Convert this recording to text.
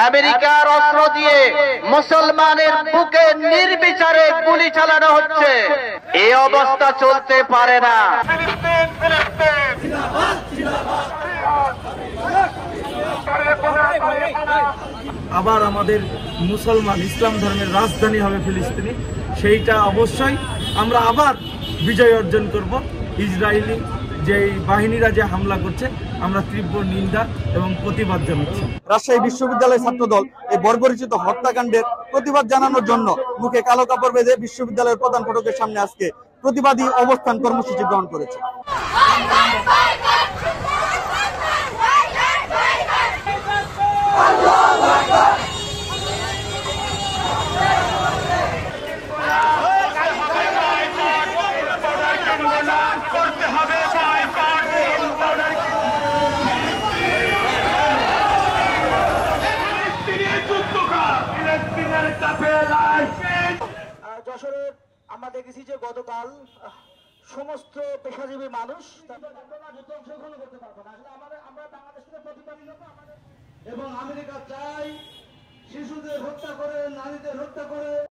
আমেরিকার অস্ত্র দিয়ে মুসলমানের বুকে নির্বিচারে গুলি চালানো হচ্ছে। এই অবস্থা চলতে পারে না। আবার আমাদের মুসলমান ইসলাম ধর্মের রাজধানী হবে ফিলিস্তিনি, সেইটা অবশ্যই আমরা আবার বিজয় অর্জন করব। ইসরায়েলি যে বাহিনীরা যে হামলা করছে আমরা তীব্র নিন্দা এবং প্রতিবাদ জানাচ্ছি। রাজশাহী বিশ্ববিদ্যালয় ছাত্রদল এই বর্বরচিত হত্যাকাণ্ডের প্রতিবাদ জানানোর জন্য মুখে কালো কাপড় বেঁধে বিশ্ববিদ্যালয়ের প্রধান ফটকের সামনে আজকে প্রতিবাদী অবস্থান কর্মসূচি গ্রহণ করেছে। যশোরে আমরা দেখেছি যে গতকাল সমস্ত পেশাজীবী মানুষ অংশগ্রহণ করতে পারবো না। আমরা বাংলাদেশের প্রতিবাদী এবং আমেরিকা চাই শিশুদের হত্যা করে, নারীদের হত্যা করে।